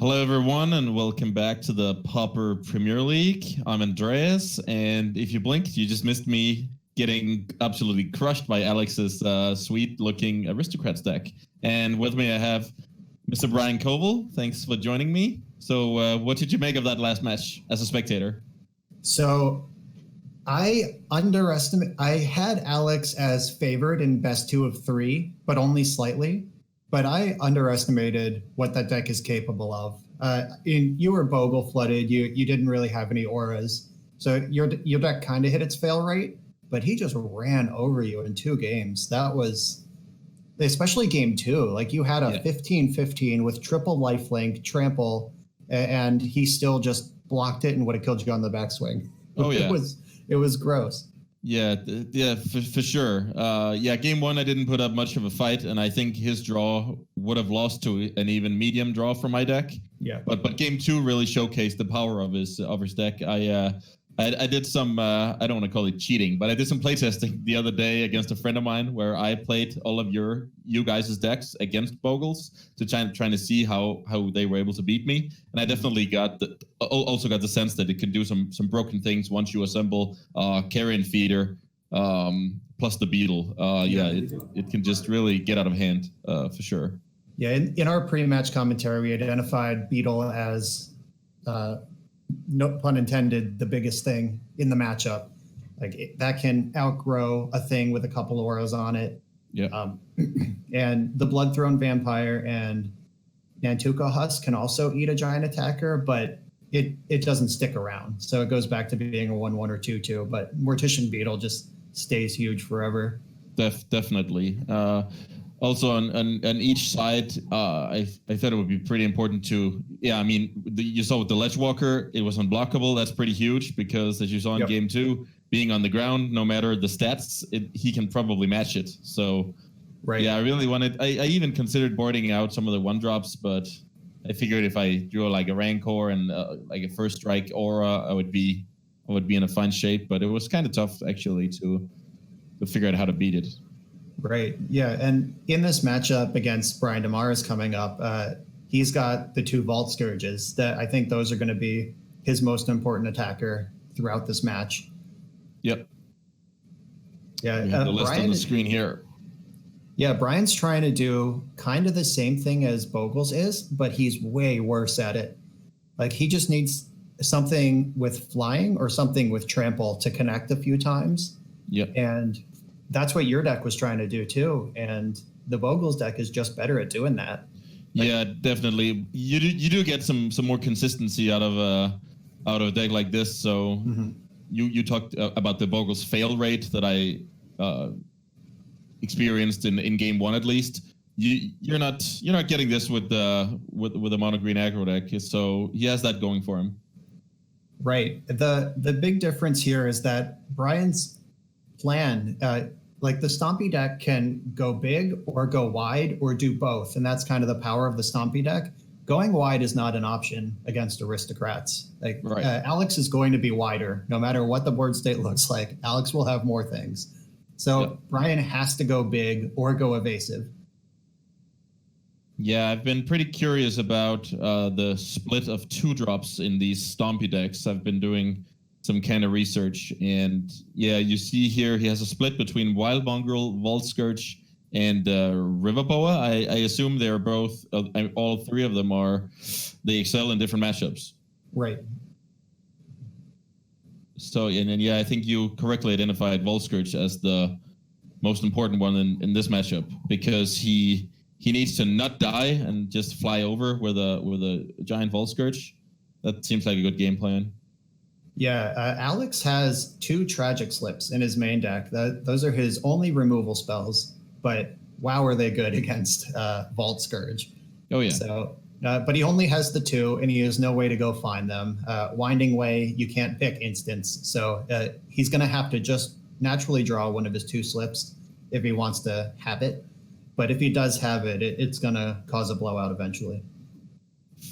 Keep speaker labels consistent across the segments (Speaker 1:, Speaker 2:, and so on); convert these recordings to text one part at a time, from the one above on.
Speaker 1: Hello, everyone, and welcome back to the Pauper Premier League. I'm Andreas, and if you blinked, you just missed me getting absolutely crushed by Alex's sweet-looking Aristocrats deck. And with me, I have Mr. Brian Koval. Thanks for joining me. So, what did you make of that last match as a spectator?
Speaker 2: So, I had Alex as favored in best 2 of 3, but only slightly. But I underestimated what that deck is capable of. You were Bogle flooded. You didn't really have any auras, so your deck kind of hit its fail rate. But he just ran over you in 2 games. That was, especially game 2. Like you had a 15-15 with triple lifelink, trample, and he still just blocked it and would have killed you on the backswing.
Speaker 1: Oh yeah,
Speaker 2: it was gross.
Speaker 1: Yeah, for sure. Game 1, I didn't put up much of a fight, and I think his draw would have lost to an even medium draw from my deck.
Speaker 2: Yeah.
Speaker 1: But game 2 really showcased the power of his deck. I did some I don't want to call it cheating, but I did some playtesting the other day against a friend of mine where I played all of you guys' decks against Bogles to trying to see how they were able to beat me. And I definitely got the sense that it could do some broken things once you assemble Carrion Feeder plus the Beetle. It can just really get out of hand for sure.
Speaker 2: Yeah, in our pre-match commentary, we identified Beetle as no pun intended, the biggest thing in the matchup. Like that can outgrow a thing with a couple auras on it.
Speaker 1: Yeah.
Speaker 2: And the Bloodthrone Vampire and Nantuko Husk can also eat a giant attacker, but it doesn't stick around. So it goes back to being a 1/1 or 2/2. But Mortician Beetle just stays huge forever.
Speaker 1: Definitely. Also, on each side, I thought it would be pretty important to, you saw with the Ledgewalker, it was unblockable. That's pretty huge because, as you saw in game 2, being on the ground, no matter the stats, he can probably match it. So,
Speaker 2: right.
Speaker 1: Yeah, I really wanted, I even considered boarding out some of the 1-drops, but I figured if I drew like a Rancor and like a first strike aura, I would be in a fine shape. But it was kind of tough, actually, to figure out how to beat it.
Speaker 2: Right. Yeah. And in this matchup against Brian Demars coming up, he's got the 2 Vault Scourges that I think those are going to be his most important attacker throughout this match.
Speaker 1: Yep.
Speaker 2: Yeah.
Speaker 1: The list on the screen here.
Speaker 2: Yeah. Brian's trying to do kind of the same thing as Bogles is, but he's way worse at it. Like he just needs something with flying or something with trample to connect a few times.
Speaker 1: Yep.
Speaker 2: And that's what your deck was trying to do too, and the Bogles deck is just better at doing that.
Speaker 1: Yeah, definitely. You do get some more consistency out of a deck like this. So you talked about the Bogles fail rate that I experienced in game 1 at least. You're not getting this with a mono green aggro deck. So he has that going for him.
Speaker 2: Right. The big difference here is that Brian's plan. Like the Stompy deck can go big or go wide or do both. And that's kind of the power of the Stompy deck. Going wide is not an option against Aristocrats. Like right. Alex is going to be wider no matter what the board state looks like. Alex will have more things. So Brian has to go big or go evasive.
Speaker 1: Yeah, I've been pretty curious about the split of 2-drops in these Stompy decks. I've been doing some kind of research, and you see here he has a split between Wild Mongrel, Vault Scourge, and River Boa. I assume they're both, all 3 of them they excel in different matchups.
Speaker 2: Right.
Speaker 1: So, I think you correctly identified Vault Scourge as the most important one in this matchup because he needs to not die and just fly over with a giant Vault Scourge. That seems like a good game plan.
Speaker 2: Yeah, Alex has 2 Tragic Slips in his main deck. Those are his only removal spells, but wow, are they good against Vault Scourge.
Speaker 1: Oh, yeah.
Speaker 2: So, but he only has the 2, and he has no way to go find them. Winding Way, you can't pick instants, so he's going to have to just naturally draw one of his 2 slips if he wants to have it. But if he does have it, it's going to cause a blowout eventually.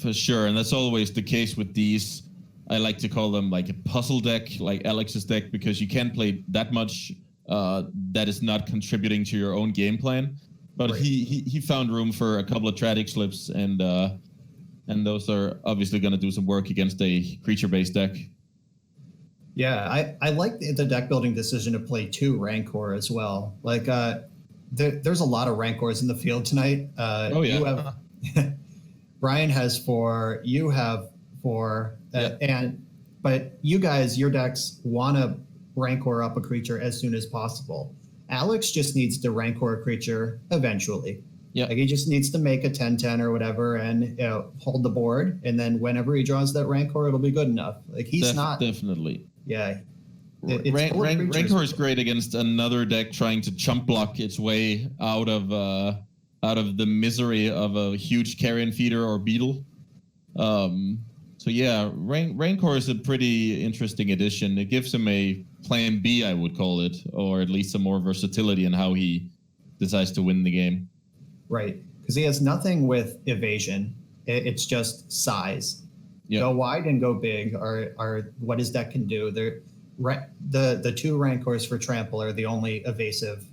Speaker 1: For sure, and that's always the case with these. I like to call them like a puzzle deck, like Alex's deck, because you can't play that much that is not contributing to your own game plan. But right. he found room for a couple of tragic slips, and and those are obviously going to do some work against a creature-based deck.
Speaker 2: Yeah, I like the deck building decision to play 2 Rancor as well. Like, there's a lot of Rancors in the field tonight. You have Brian has 4, you have 4, but you guys, your decks want to Rancor up a creature as soon as possible. Alex just needs to Rancor a creature eventually. Yeah, like he just needs to make a 10-10 or whatever and hold the board, and then whenever he draws that Rancor, it'll be good enough. Like he's not
Speaker 1: definitely.
Speaker 2: Yeah,
Speaker 1: Rancor is great against another deck trying to chump block its way out of the misery of a huge Carrion Feeder or Beetle. So yeah, Rancor is a pretty interesting addition. It gives him a plan B, I would call it, or at least some more versatility in how he decides to win the game.
Speaker 2: Right, because he has nothing with evasion. It's just size. Yep. Go wide and go big are what his deck can do. The 2 Rancors for trample are the only evasive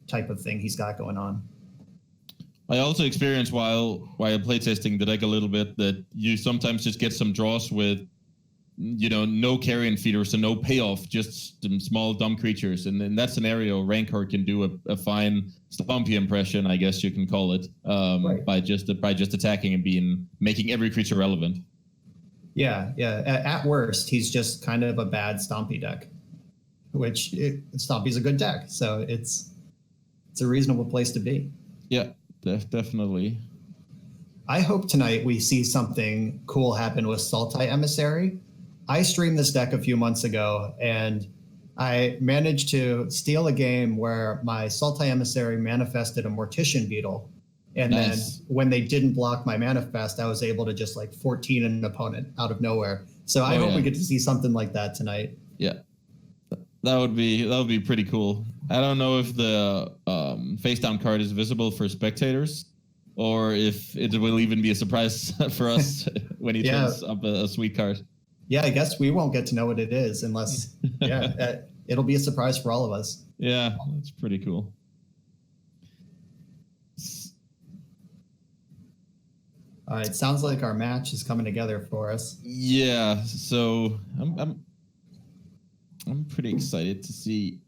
Speaker 2: type of thing he's got going on.
Speaker 1: I also experienced while playtesting the deck a little bit that you sometimes just get some draws with, no Carrion Feeder, so no payoff, just some small dumb creatures. And in that scenario, Rancor can do a fine Stumpy impression, I guess you can call it, by just attacking and making every creature relevant.
Speaker 2: Yeah. At worst, he's just kind of a bad Stompy deck, which Stompy's a good deck, so it's a reasonable place to be.
Speaker 1: Yeah, definitely.
Speaker 2: I hope tonight we see something cool happen with Sultai Emissary. I streamed this deck a few months ago, and I managed to steal a game where my Sultai Emissary manifested a Mortician Beetle. And then when they didn't block my manifest, I was able to just 14 an opponent out of nowhere. So I hope we get to see something like that tonight.
Speaker 1: Yeah, that would be pretty cool. I don't know if the face down card is visible for spectators, or if it will even be a surprise for us when he turns up a sweet card.
Speaker 2: Yeah, I guess we won't get to know what it is unless, it'll be a surprise for all of us.
Speaker 1: Yeah, that's pretty cool.
Speaker 2: All right, sounds like our match is coming together for us.
Speaker 1: Yeah, so I'm pretty excited to see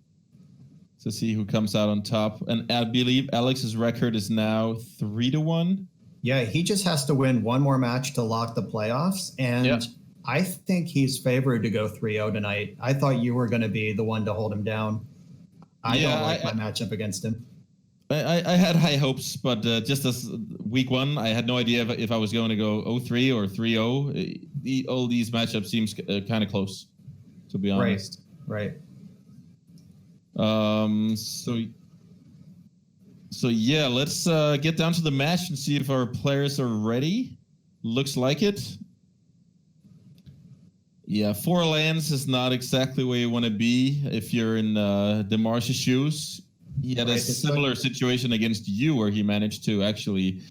Speaker 1: who comes out on top. And I believe Alex's record is now 3-1.
Speaker 2: Yeah, he just has to win one more match to lock the playoffs, and I think he's favored to go 3-0 tonight. I thought you were going to be the one to hold him down. I don't like my matchup against him.
Speaker 1: I had high hopes, but just as week 1, I had no idea if I was going to go 0-3 or 3-0. All these matchups seems kind of close, to be honest.
Speaker 2: Right.
Speaker 1: So yeah, let's get down to the match and see if our players are ready. Looks like it. Yeah, 4 lands is not exactly where you want to be if you're in DeMarsh's shoes. He had a similar situation against you where he managed to actually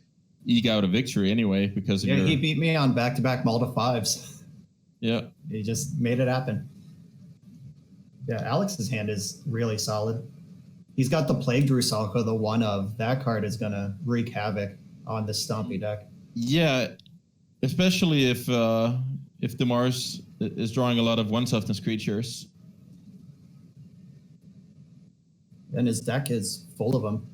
Speaker 1: eke out a victory anyway because of
Speaker 2: he beat me on back-to-back Malta 5s.
Speaker 1: Yeah.
Speaker 2: He just made it happen. Yeah, Alex's hand is really solid. He's got the Plagued Rusalka, the one of. That card is going to wreak havoc on this Stompy deck.
Speaker 1: Yeah, especially if DeMarsh is drawing a lot of one-softness creatures.
Speaker 2: And his deck is full of them.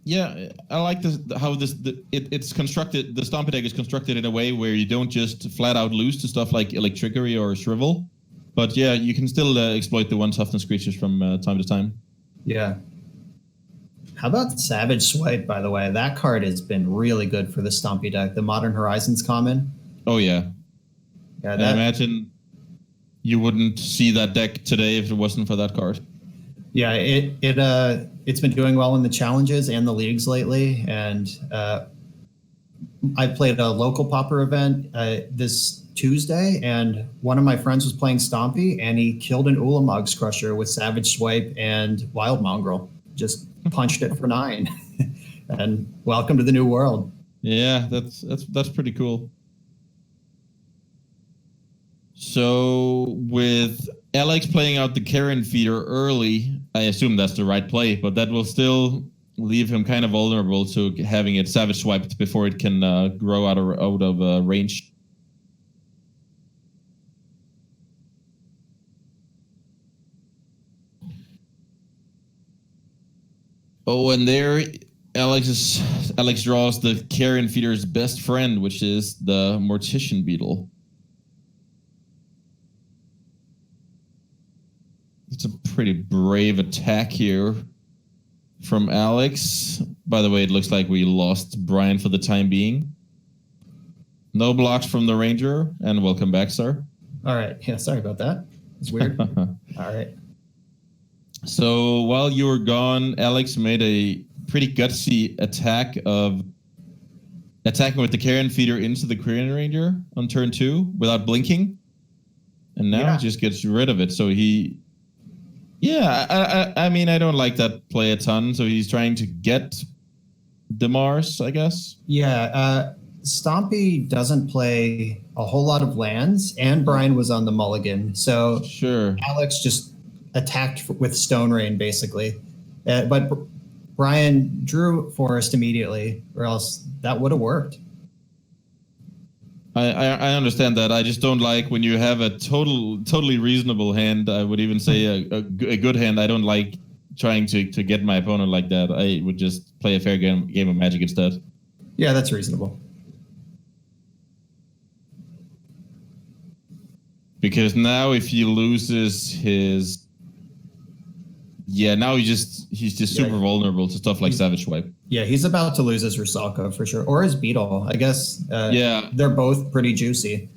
Speaker 1: Yeah, I like how it's constructed. The Stompy deck is constructed in a way where you don't just flat out lose to stuff like Trickery or Shrivel, but yeah, you can still exploit the one toughness creatures from time to time.
Speaker 2: Yeah. How about Savage Swipe, by the way? That card has been really good for the Stompy deck. The Modern Horizons common.
Speaker 1: Oh yeah. I imagine you wouldn't see that deck today if it wasn't for that card.
Speaker 2: Yeah, it's been doing well in the challenges and the leagues lately, and I played a local Pauper event this Tuesday, and one of my friends was playing Stompy, and he killed an Ullman Crusher with Savage Swipe and Wild Mongrel. Just punched it for 9, and welcome to the new world.
Speaker 1: Yeah, that's pretty cool. So with Alex playing out the Carrion Feeder early, I assume that's the right play, but that will still leave him kind of vulnerable to having it savage swiped before it can grow out of range. Oh, and there Alex draws the Carrion Feeder's best friend, which is the Mortician Beetle. It's a pretty brave attack here from Alex. By the way, it looks like we lost Brian for the time being. No blocks from the Ranger, and welcome back, sir.
Speaker 2: All right. Yeah, sorry about that. It's weird. All right.
Speaker 1: So while you were gone, Alex made a pretty gutsy attack of attacking with the Carrion Feeder into the Carrion Ranger on turn 2 without blinking. And now he just gets rid of it. So he... Yeah, I mean, I don't like that play a ton. So he's trying to get Demars, I guess.
Speaker 2: Yeah, Stompy doesn't play a whole lot of lands, and Brian was on the mulligan. So
Speaker 1: sure,
Speaker 2: Alex just attacked with Stone Rain, basically. But Brian drew Forest immediately, or else that would have worked.
Speaker 1: I understand that. I just don't like when you have a totally reasonable hand. I would even say a good hand. I don't like trying to get my opponent like that. I would just play a fair game of Magic instead.
Speaker 2: Yeah, that's reasonable.
Speaker 1: Because now if he loses his... Yeah, now he's just super vulnerable to stuff like Savage Swipe.
Speaker 2: Yeah, he's about to lose his Rusalka for sure. Or his Beetle, I guess.
Speaker 1: Yeah.
Speaker 2: They're both pretty juicy.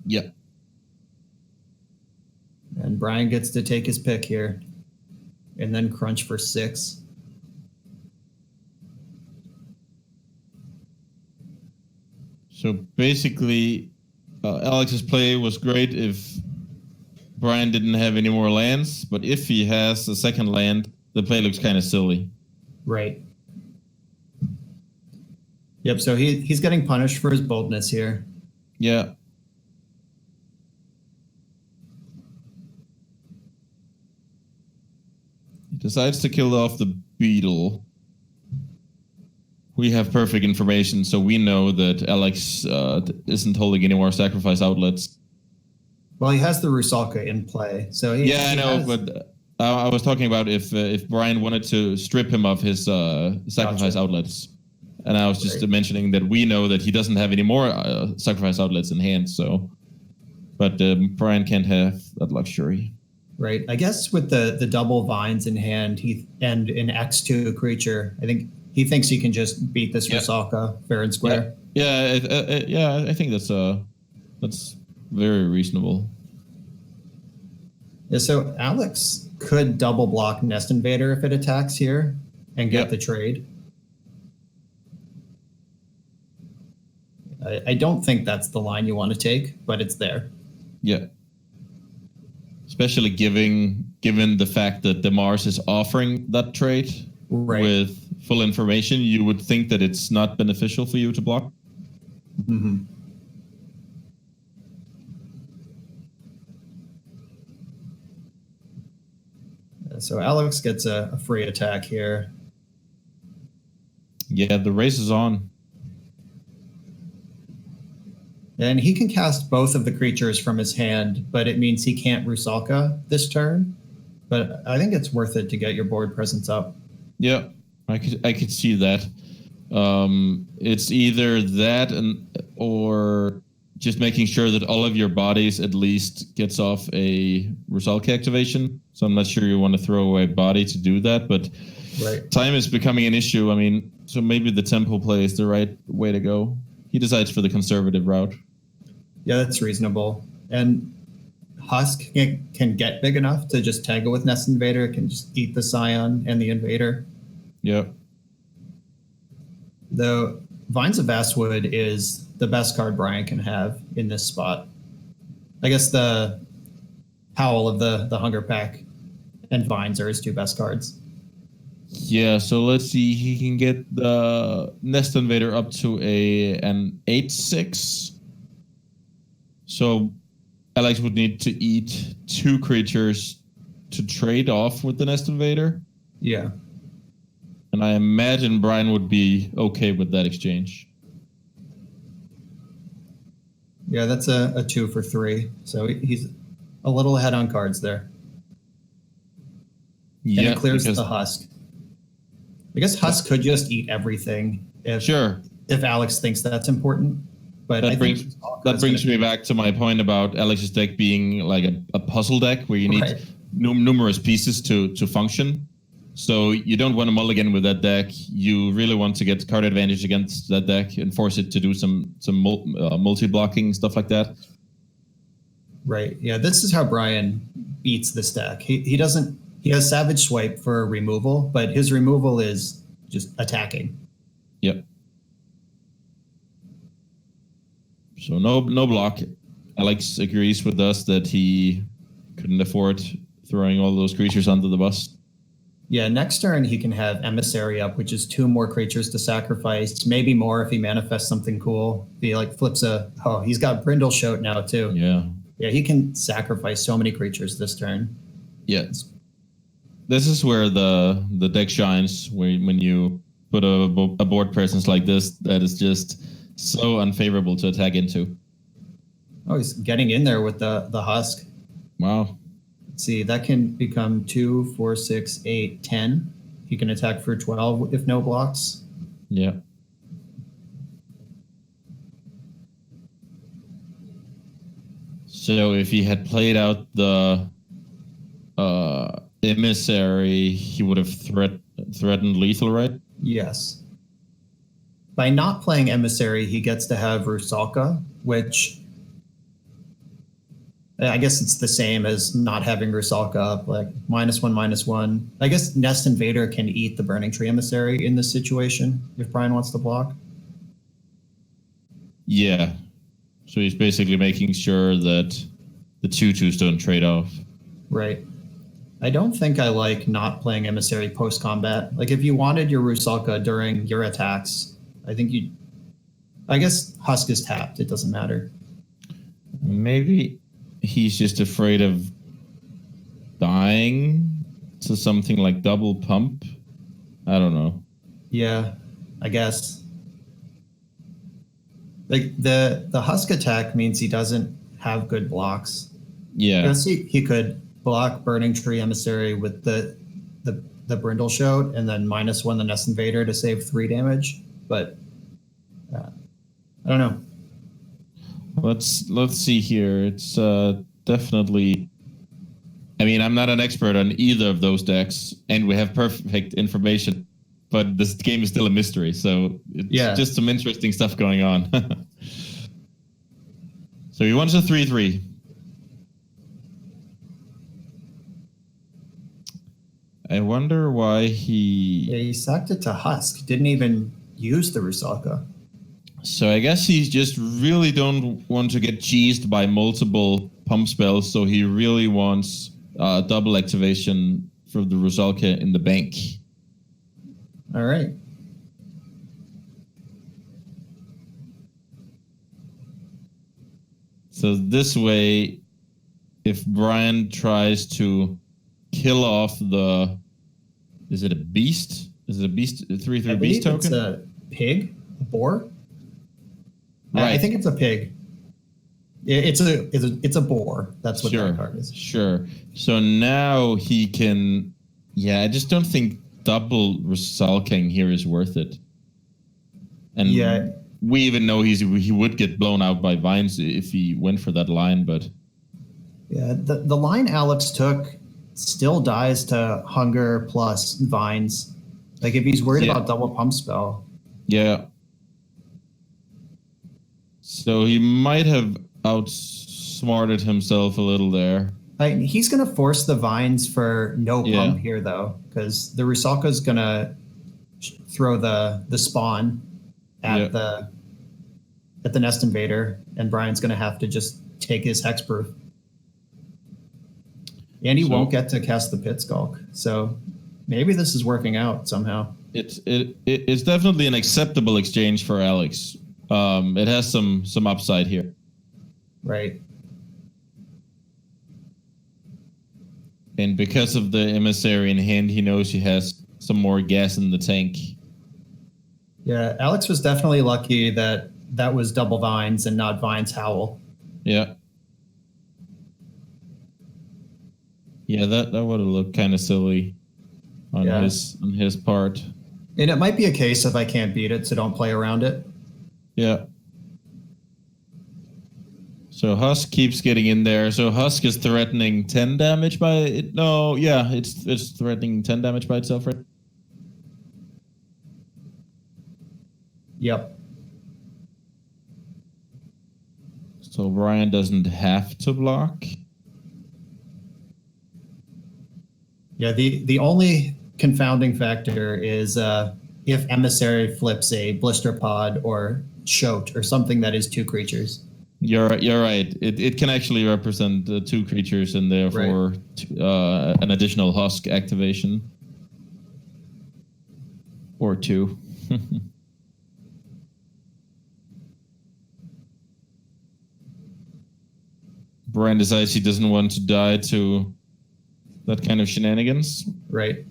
Speaker 1: Yeah.
Speaker 2: And Brian gets to take his pick here. And then crunch for 6.
Speaker 1: So basically, Alex's play was great if Brian didn't have any more lands, but if he has a second land, the play looks kind of silly.
Speaker 2: Right. Yep, so he's getting punished for his boldness here.
Speaker 1: Yeah. He decides to kill off the Beetle. We have perfect information, so we know that Alex isn't holding any more sacrifice outlets.
Speaker 2: Well, he has the Rusalka in play, so
Speaker 1: I know, but I was talking about if Brian wanted to strip him of his sacrifice outlets, and I was just mentioning that we know that he doesn't have any more sacrifice outlets in hand. So, but Brian can't have that luxury.
Speaker 2: Right. I guess with the double vines in hand, and an X2 creature, I think he thinks he can just beat this Rusalka fair and square.
Speaker 1: Yeah, I think that's very reasonable.
Speaker 2: Yeah, so Alex could double block Nest Invader if it attacks here and get the trade. I don't think that's the line you want to take, but it's there.
Speaker 1: Yeah. Especially given the fact that Demars is offering that trade with full information, you would think that it's not beneficial for you to block.
Speaker 2: Mm-hmm. So Alex gets a free attack here.
Speaker 1: Yeah, the race is on.
Speaker 2: And he can cast both of the creatures from his hand, but it means he can't Rusalka this turn. But I think it's worth it to get your board presence up.
Speaker 1: Yeah, I could see that. It's either that or just making sure that all of your bodies at least gets off a Rusalka activation. So I'm not sure you want to throw away body to do that, but time is becoming an issue. I mean, so maybe the tempo play is the right way to go. He decides for the conservative route.
Speaker 2: Yeah, that's reasonable. And Husk can get big enough to just tag it with Nest Invader. It can just eat the Scion and the Invader.
Speaker 1: Yep.
Speaker 2: Though Vines of Vastwood is the best card Brian can have in this spot. I guess the Howl of the Hunger Pack and Vines are his two best cards.
Speaker 1: Yeah, so let's see. He can get the Nest Invader up to an 8/6. So Alex would need to eat 2 creatures to trade off with the Nest Invader.
Speaker 2: Yeah.
Speaker 1: And I imagine Brian would be okay with that exchange.
Speaker 2: Yeah, that's a 2 for 3. So he's a little ahead on cards there. Yeah, and it clears the Husk. I guess Husk could just eat everything if Alex thinks that's important. But that
Speaker 1: brings me back to my point about Alex's deck being like a puzzle deck where you need numerous pieces to function. So you don't want to mulligan with that deck. You really want to get card advantage against that deck and force it to do some multi-blocking, stuff like that.
Speaker 2: Right. Yeah, this is how Brian beats this deck. He has Savage Swipe for removal, but his removal is just attacking.
Speaker 1: Yep. So no block. Alex agrees with us that he couldn't afford throwing all those creatures onto the bus.
Speaker 2: Yeah, next turn he can have Emissary up, which is 2 more creatures to sacrifice, maybe more if he manifests something cool. If he like flips he's got Brindle Shoat now too.
Speaker 1: Yeah.
Speaker 2: Yeah, he can sacrifice so many creatures this turn.
Speaker 1: Yeah. This is where the deck shines, when you put a board presence like this that is just so unfavorable to attack into.
Speaker 2: Oh, he's getting in there with the Husk.
Speaker 1: Wow.
Speaker 2: Let's see, that can become 2, 4, 6, 8, 10. He can attack for 12 if no blocks.
Speaker 1: Yeah. So if he had played out the Emissary, he would have threatened lethal, right?
Speaker 2: Yes. By not playing Emissary, he gets to have Rusalka, which I guess it's the same as not having Rusalka up, like -1/-1. I guess Nest Invader can eat the Burning Tree Emissary in this situation if Brian wants to block.
Speaker 1: Yeah. So he's basically making sure that the 2/2s don't trade off.
Speaker 2: Right. I don't think I like not playing Emissary post-combat. Like if you wanted your Rusalka during your attacks, I guess Husk is tapped. It doesn't matter.
Speaker 1: Maybe he's just afraid of dying to something like double pump. I don't know.
Speaker 2: Yeah, I guess. Like the Husk attack means he doesn't have good blocks.
Speaker 1: Yeah.
Speaker 2: I guess he could block Burning Tree Emissary with the Brindle Shoat and then -1 the Nest Invader to save 3 damage. But I don't know.
Speaker 1: Let's see here. It's definitely. I mean, I'm not an expert on either of those decks, and we have perfect information, but this game is still a mystery. So it's just some interesting stuff going on. So he wants a 3/3. I wonder why
Speaker 2: he sacked it to Husk. Didn't even use the Rusalka.
Speaker 1: So I guess he just really don't want to get cheesed by multiple pump spells, so he really wants double activation for the Rusalka in the bank.
Speaker 2: All right.
Speaker 1: So this way, if Brian tries to kill off is it a beast? Is it a beast? A 3/3 beast token?
Speaker 2: It's a pig, a boar.
Speaker 1: Right.
Speaker 2: I think it's a pig. It's a boar. That's what that card is.
Speaker 1: Sure. So now he can. Yeah, I just don't think double Rusalking here is worth it. And we even know he would get blown out by vines if he went for that line, but
Speaker 2: the line Alex took still dies to hunger plus vines. Like if he's worried about double pump spell.
Speaker 1: Yeah. So he might have outsmarted himself a little there.
Speaker 2: He's going to force the vines for no pump here, though, because the Rusalka is going to throw the spawn at the Nest Invader, and Brian's going to have to just take his Hexproof. And he won't get to cast the Pit Skulk. So maybe this is working out somehow.
Speaker 1: It's definitely an acceptable exchange for Alex. It has some upside here.
Speaker 2: Right. And
Speaker 1: because of the Emissary in hand, he knows he has some some more gas in the tank.
Speaker 2: Yeah, Alex was definitely lucky that was double Vines and not Vines Howl.
Speaker 1: Yeah. Yeah, that would have looked kind of silly on his part.
Speaker 2: And it might be a case of I can't beat it, so don't play around it.
Speaker 1: Yeah. So Husk keeps getting in there. So Husk is threatening 10 damage by it. No, yeah, it's threatening 10 damage by itself, right?
Speaker 2: Yep.
Speaker 1: So Brian doesn't have to block.
Speaker 2: Yeah, the only confounding factor is if Emissary flips a Blisterpod or Shoat or something that is 2 creatures.
Speaker 1: You're right. It can actually represent 2 creatures and therefore an additional Husk activation. Or 2. Brian decides he doesn't want to die to that kind of shenanigans.
Speaker 2: Right.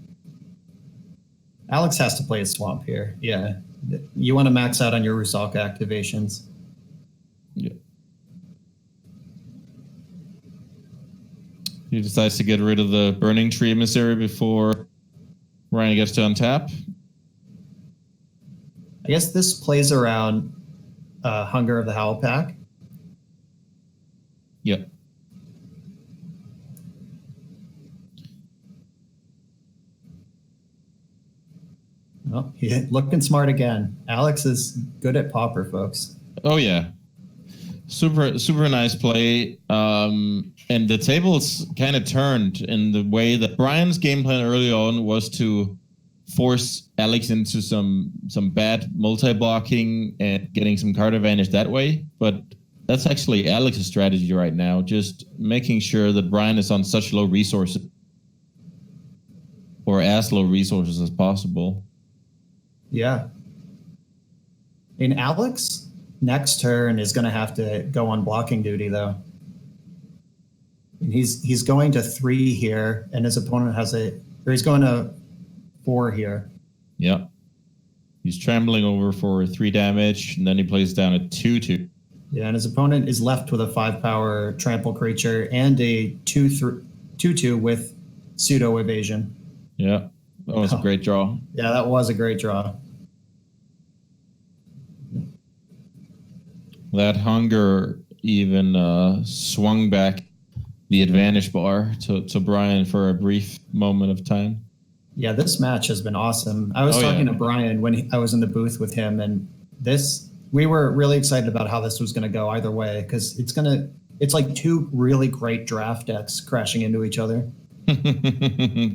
Speaker 2: Alex has to play a swamp here. Yeah. You want to max out on your Rusalka activations.
Speaker 1: Yeah. He decides to get rid of the Burning Tree Emissary before Ryan gets to untap.
Speaker 2: I guess this plays around Hunger of the Howl Pack.
Speaker 1: Yep.
Speaker 2: Well, looking smart again. Alex is good at Pauper, folks.
Speaker 1: Oh, yeah. Super nice play. And the tables kind of turned in the way that Brian's game plan early on was to force Alex into some bad multi-blocking and getting some card advantage that way. But that's actually Alex's strategy right now, just making sure that Brian is on such low resources or as low resources as possible.
Speaker 2: Yeah. And Alex, next turn, is going to have to go on blocking duty, though. And he's going to 3 here, and his opponent has he's going to 4 here.
Speaker 1: Yeah. He's trembling over for 3 damage, and then he plays down a 2/2.
Speaker 2: Yeah, and his opponent is left with a 5-power trample creature and a 2/2 with pseudo evasion.
Speaker 1: Yeah. That was a great draw.
Speaker 2: Yeah, that was a great draw.
Speaker 1: That Hunger even swung back the advantage bar to Brian for a brief moment of time.
Speaker 2: Yeah, this match has been awesome. I was talking to Brian when I was in the booth with him, and we were really excited about how this was going to go either way, because it's like 2 really great draft decks crashing into each other.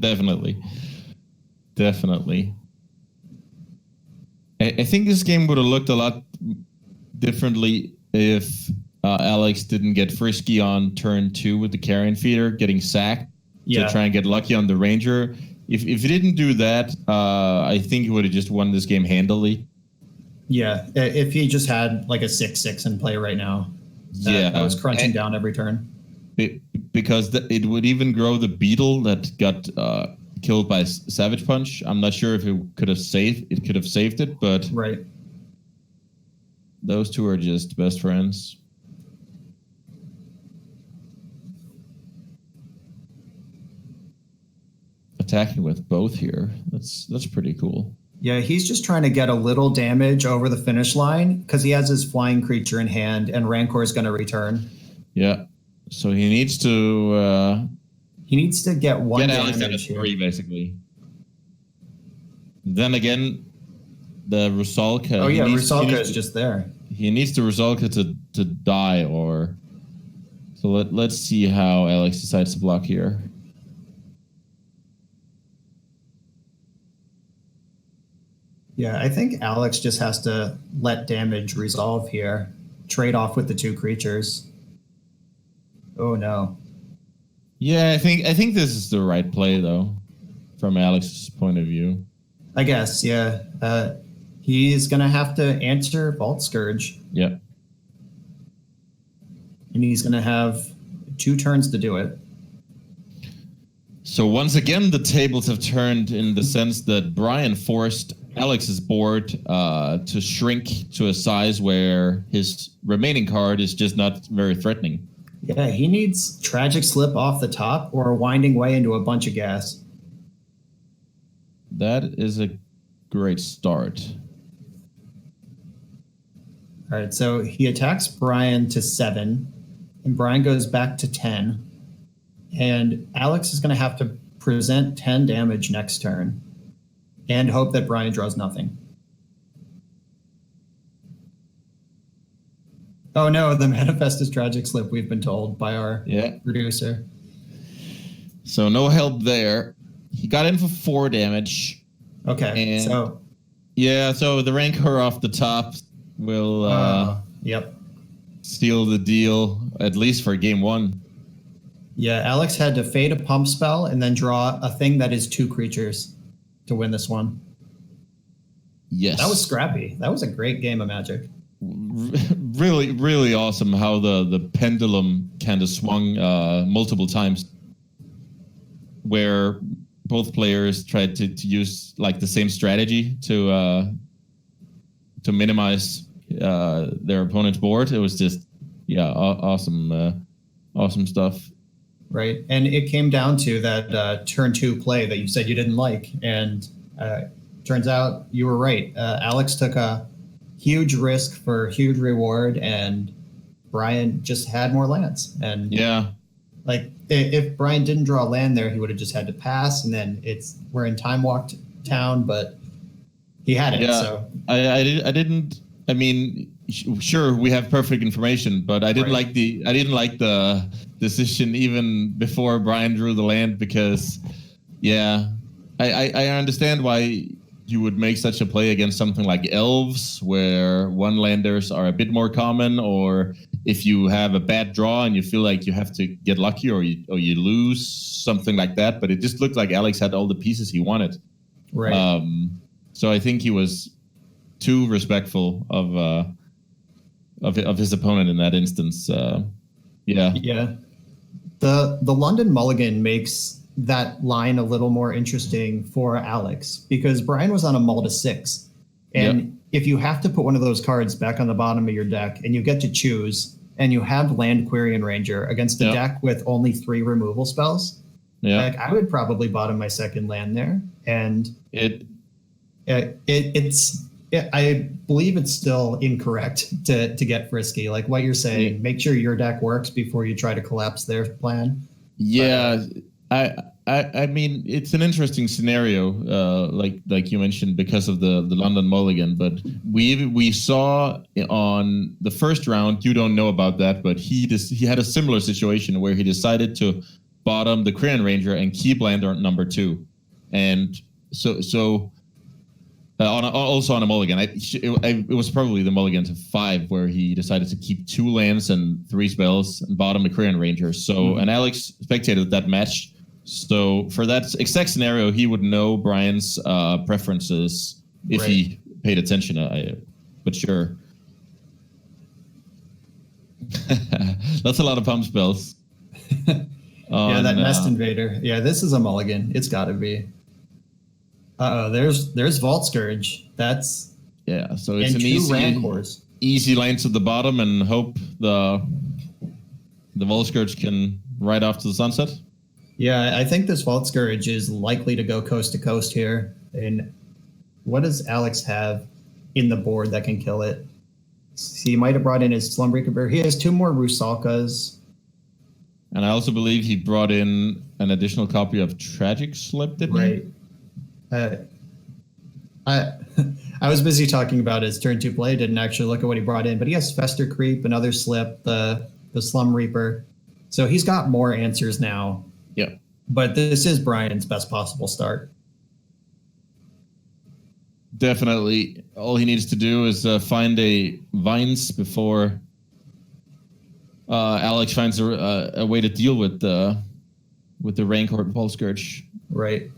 Speaker 1: Definitely. I think this game would have looked a lot differently if Alex didn't get frisky on turn 2 with the Carrion Feeder, getting sacked to try and get lucky on the Ranger. If he didn't do that, I think he would have just won this game handily.
Speaker 2: Yeah, if he just had like a 6/6 in play right now, that was crunching down every turn.
Speaker 1: Because it would even grow the Beetle that got killed by Savage Punch. I'm not sure if it could have saved it, but
Speaker 2: right.
Speaker 1: Those 2 are just best friends. Attacking with both here. That's pretty cool.
Speaker 2: Yeah, he's just trying to get a little damage over the finish line because he has his flying creature in hand, and Rancor is going to return.
Speaker 1: Yeah, so he needs to
Speaker 2: get 1 damage
Speaker 1: out of 3, basically. Then again, the Rusalka.
Speaker 2: Oh yeah, Rusalka is just there.
Speaker 1: He needs the Rusalka to die, or so. Let's see how Alex decides to block here.
Speaker 2: Yeah, I think Alex just has to let damage resolve here. Trade off with the 2 creatures. Oh no.
Speaker 1: Yeah, I think this is the right play though, from Alex's point of view.
Speaker 2: I guess, yeah. He's gonna have to answer Vault Scourge.
Speaker 1: Yeah.
Speaker 2: And he's gonna have 2 turns to do it.
Speaker 1: So once again, the tables have turned in the sense that Brian forced Alex's board to shrink to a size where his remaining card is just not very threatening.
Speaker 2: Yeah, he needs Tragic Slip off the top or a Winding Way into a bunch of gas.
Speaker 1: That is a great start.
Speaker 2: All right, so he attacks Brian to 7, and Brian goes back to 10. And Alex is going to have to present 10 damage next turn and hope that Brian draws nothing. Oh no, the manifest is Tragic Slip, we've been told by our producer.
Speaker 1: So no help there. He got in for 4 damage.
Speaker 2: Okay,
Speaker 1: and
Speaker 2: so...
Speaker 1: Yeah, so the Rancor off the top will seal the deal, at least for game 1.
Speaker 2: Yeah, Alex had to fade a pump spell and then draw a thing that is 2 creatures to win this one.
Speaker 1: Yes.
Speaker 2: That was scrappy. That was a great game of Magic.
Speaker 1: Really, really awesome how the pendulum kind of swung multiple times, where both players tried to use like the same strategy to minimize their opponent's board. It was just awesome stuff.
Speaker 2: Right, and it came down to that turn 2 play that you said you didn't like, and turns out you were right. Alex took a huge risk for huge reward, and Brian just had more lands. And like if Brian didn't draw a land there, he would have just had to pass, and then we're in Time Walk Town, but he had it.
Speaker 1: Yeah,
Speaker 2: so
Speaker 1: I didn't. I mean, sure, we have perfect information, but I didn't like the decision even before Brian drew the land, because I understand why you would make such a play against something like Elves, where one-landers are a bit more common, or if you have a bad draw and you feel like you have to get lucky or you lose, something like that. But it just looked like Alex had all the pieces he wanted.
Speaker 2: Right.
Speaker 1: So I think he was too respectful of his opponent in that instance. Yeah.
Speaker 2: The London Mulligan makes that line a little more interesting for Alex, because Brian was on a mull to 6. And if you have to put one of those cards back on the bottom of your deck and you get to choose, and you have Land Quarian Ranger against a deck with only 3 removal spells, like I would probably bottom my second land there. And I believe it's still incorrect to get frisky. Like what you're saying, make sure your deck works before you try to collapse their plan.
Speaker 1: Yeah, I mean, it's an interesting scenario, like you mentioned, because of the London Mulligan. But we saw on the first round, you don't know about that, but he had a similar situation where he decided to bottom the Quarian Ranger and keep land number 2, and so. Also on a mulligan, it was probably the mulligan to 5, where he decided to keep 2 lands and 3 spells and bottom the Quarian Ranger. So and Alex spectated that match. So for that exact scenario, he would know Brian's preferences if he paid attention. But sure, that's a lot of pump spells.
Speaker 2: That Nest Invader. Yeah, this is a mulligan. It's got to be. There's Vault Scourge. That's
Speaker 1: so it's an easy lane to the bottom, and hope the Vault Scourge can ride off to the sunset.
Speaker 2: Yeah, I think this Vault Scourge is likely to go coast to coast here. And what does Alex have in the board that can kill it? He might have brought in his Slum Reaper. He has 2 more Rusalkas.
Speaker 1: And I also believe he brought in an additional copy of Tragic Slip, didn't he?
Speaker 2: I was busy talking about his turn 2 play. Didn't actually look at what he brought in, but he has Festercreep, another Slip, the Slum Reaper. So he's got more answers now.
Speaker 1: Yeah.
Speaker 2: But this is Brian's best possible start.
Speaker 1: Definitely. All he needs to do is find a Vines before Alex finds a way to deal with the Rancor and Vault Scourge.
Speaker 2: Right.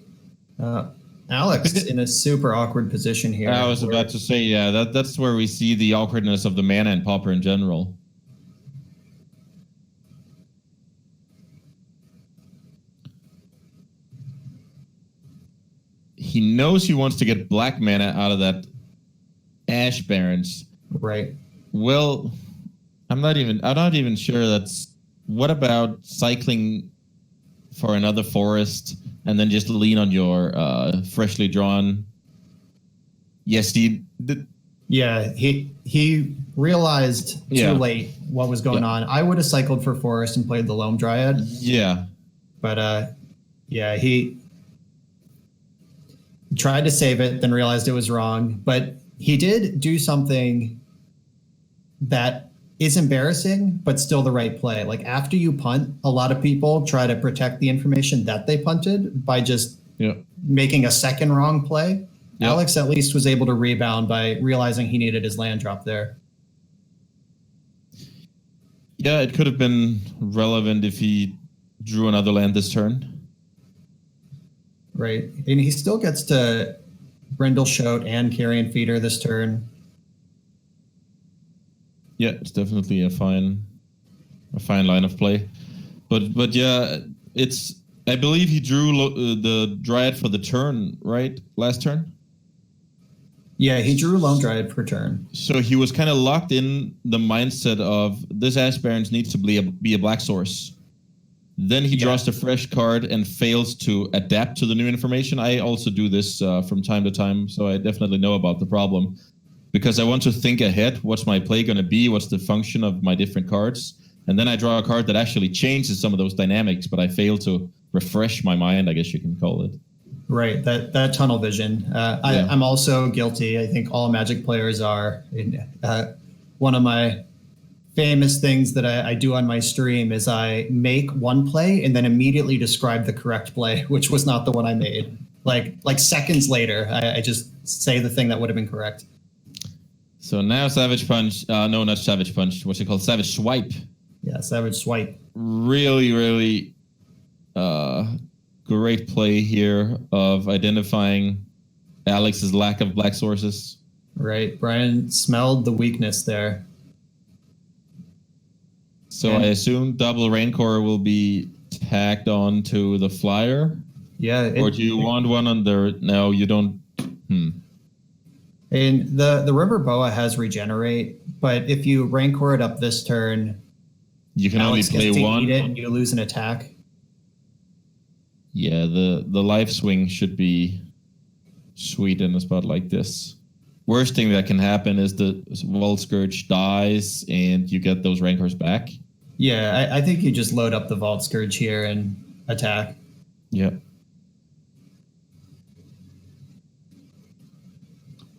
Speaker 2: Alex in a super awkward position here.
Speaker 1: I was about to say, that's where we see the awkwardness of the mana and Pauper in general. he knows he wants to get black mana out of that Ash Barrens.
Speaker 2: Right.
Speaker 1: Well, I'm not even sure that's. What about cycling for another forest and then just lean on your freshly drawn? Yes, he realized too late what was going on. I would have cycled for forest and played the Loam Dryad. Yeah.
Speaker 2: But he tried to save it, then realized it was wrong. But he did do something that is embarrassing, but still the right play. Like after you punt, a lot of people try to protect the information that they punted by just making a second wrong play. Yep. Alex at least was able to rebound by realizing he needed his land drop there.
Speaker 1: Yeah, it could have been relevant if he drew another land this turn.
Speaker 2: Right. And he still gets to Brindle Shoat and Carrion Feeder this turn.
Speaker 1: Yeah, it's definitely a fine line of play. But yeah, it's. I believe he drew the Dryad for the turn, right? Last turn?
Speaker 2: Yeah, he drew Loam Dryad per turn.
Speaker 1: So he was kind of locked in the mindset of this Ash Barrens needs to be a black source. Then he draws the fresh card and fails to adapt to the new information. I also do this from time to time, so I definitely know about the problem. Because I want to think ahead, what's my play going to be? What's the function of my different cards? And then I draw a card that actually changes some of those dynamics, but I fail to refresh my mind, I guess you can call it.
Speaker 2: Right, that tunnel vision. I'm also guilty. I think all Magic players are. One of my famous things that I do on my stream is I make one play and then immediately describe the correct play, which was not the one I made. Like seconds later, I just say the thing that would have been correct.
Speaker 1: So now Savage Punch, no, not Savage Punch, what's it called? Savage Swipe.
Speaker 2: Yeah, Savage Swipe.
Speaker 1: Really, really great play here of identifying Alex's lack of black sources.
Speaker 2: Right, Brian smelled the weakness there.
Speaker 1: So I assume double Rancor will be tagged on to the flyer?
Speaker 2: Yeah.
Speaker 1: Or do you want one on the... No, you don't...
Speaker 2: And the River Boa has regenerate, but if you Rancor it up this turn,
Speaker 1: you can
Speaker 2: Alex
Speaker 1: only play
Speaker 2: gets to
Speaker 1: one.
Speaker 2: Eat it and you lose an attack.
Speaker 1: Yeah, the life swing should be sweet in a spot like this. Worst thing that can happen is the Vault Scourge dies and you get those Rancors back.
Speaker 2: Yeah, I think you just load up the Vault Scourge here and attack.
Speaker 1: Yeah.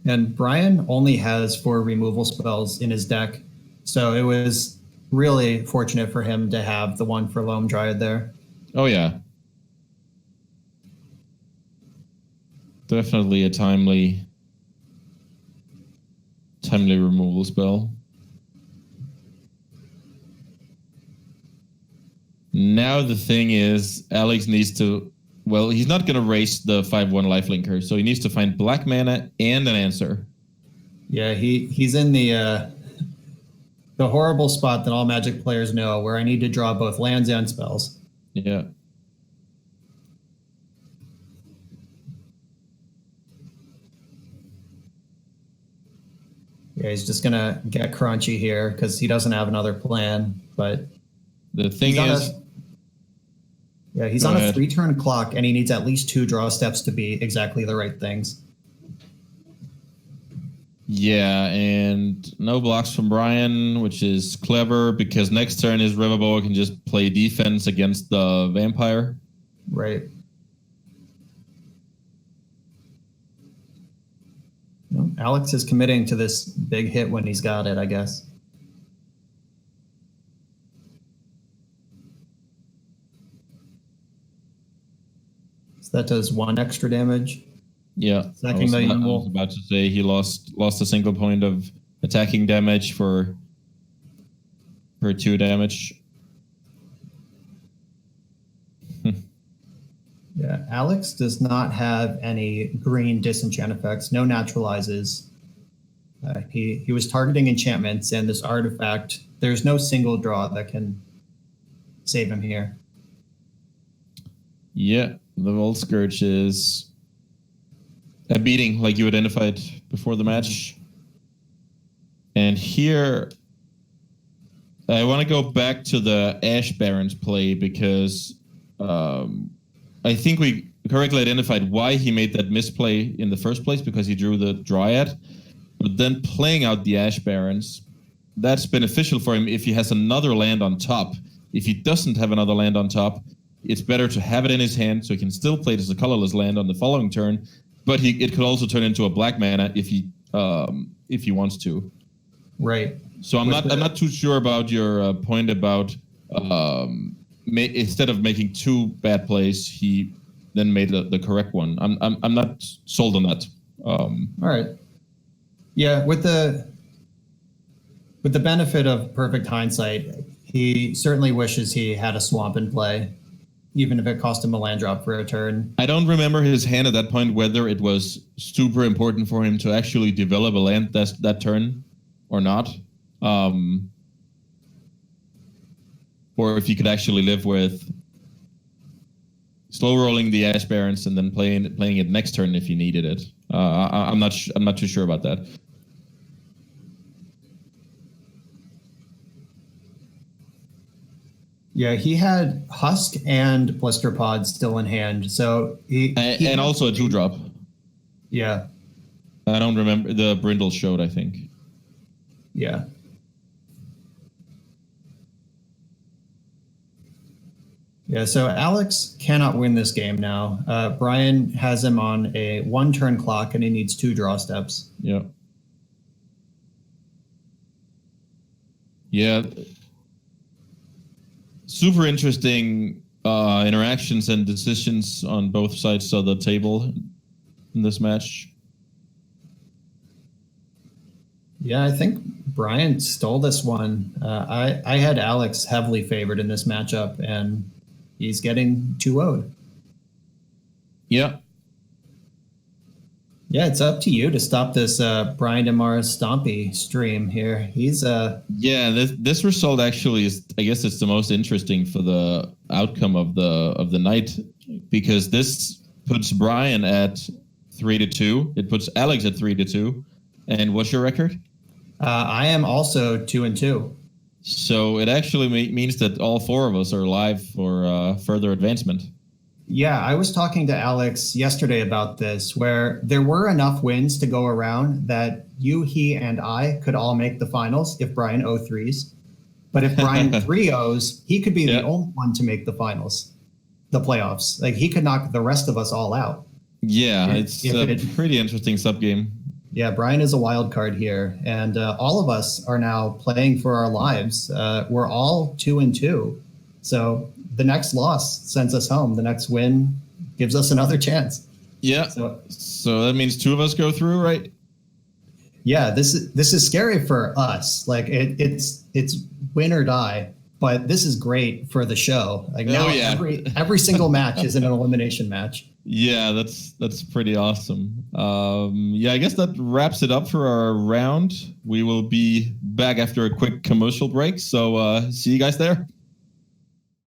Speaker 2: And Brian only has 4 removal spells in his deck, so it was really fortunate for him to have the one for Loam Dryad there.
Speaker 1: Oh, yeah. Definitely a timely removal spell. Now the thing is, Alex needs to... Well, he's not going to race the 5/1 lifelinker, so he needs to find black mana and an answer.
Speaker 2: Yeah, he's in the horrible spot that all Magic players know, where I need to draw both lands and spells.
Speaker 1: Yeah.
Speaker 2: Yeah, he's just going to get crunchy here because he doesn't have another plan. But
Speaker 1: the thing is...
Speaker 2: he's on a 3-turn clock, and he needs at least 2 draw steps to be exactly the right things.
Speaker 1: Yeah, and no blocks from Brian, which is clever because next turn his Riverboa can just play defense against the Vampire.
Speaker 2: Right. No, Alex is committing to this big hit when he's got it, I guess. So that does 1 extra damage.
Speaker 1: Yeah, I was about to say he lost a single point of attacking damage for 2 damage.
Speaker 2: Yeah, Alex does not have any green disenchant effects, no naturalizes. He was targeting enchantments and this artifact. There's no single draw that can save him here.
Speaker 1: Yeah, the Vault Scourge is a beating like you identified before the match. And here, I want to go back to the Ash Barrens play because I think we correctly identified why he made that misplay in the first place, because he drew the Dryad. But then playing out the Ash Barrens, that's beneficial for him if he has another land on top. If he doesn't have another land on top, it's better to have it in his hand so he can still play it as a colorless land on the following turn. But it could also turn into a black mana if he wants to.
Speaker 2: Right.
Speaker 1: So I'm not too sure about your point about instead of making two bad plays, he then made the correct one. I'm not sold on that.
Speaker 2: All right. Yeah, with the benefit of perfect hindsight, he certainly wishes he had a swamp in play, even if it cost him a land drop for a turn.
Speaker 1: I don't remember his hand at that point, whether it was super important for him to actually develop a land that turn or not. Or if he could actually live with slow rolling the Ash Barrens and then playing it next turn if he needed it. I'm not too sure about that.
Speaker 2: Yeah, he had Husk and Blisterpod still in hand, so he
Speaker 1: and also a 2-drop.
Speaker 2: Yeah,
Speaker 1: I don't remember the Brindle Shoat, I think.
Speaker 2: Yeah. Yeah, so Alex cannot win this game now. Brian has him on a 1-turn clock, and he needs 2 draw steps.
Speaker 1: Yeah. Yeah. Super interesting interactions and decisions on both sides of the table in this match.
Speaker 2: Yeah, I think Brian stole this one. I had Alex heavily favored in this matchup, and he's getting 2-0'd.
Speaker 1: Yeah.
Speaker 2: Yeah, it's up to you to stop this Brian DeMar Stompy stream here. He's
Speaker 1: Yeah, this result actually is, I guess it's the most interesting for the outcome of the night, because this puts Brian at 3-2. It puts Alex at 3-2. And what's your record?
Speaker 2: I am also 2-2.
Speaker 1: So it actually means that all 4 of us are live for further advancement.
Speaker 2: Yeah, I was talking to Alex yesterday about this, where there were enough wins to go around that you, he, and I could all make the finals if Brian 0-3s. But if Brian 3-0s, he could be the only one to make the finals, the playoffs. Like, he could knock the rest of us all out.
Speaker 1: Yeah, it's a pretty interesting subgame.
Speaker 2: Yeah, Brian is a wild card here, and all of us are now playing for our lives. We're all 2-2. So the next loss sends us home. The next win gives us another chance.
Speaker 1: Yeah. So that means 2 of us go through, right?
Speaker 2: Yeah, this is scary for us. Like it's win or die, but this is great for the show. Like now every single match is an elimination match.
Speaker 1: Yeah, that's pretty awesome. Yeah, I guess that wraps it up for our round. We will be back after a quick commercial break. So see you guys there.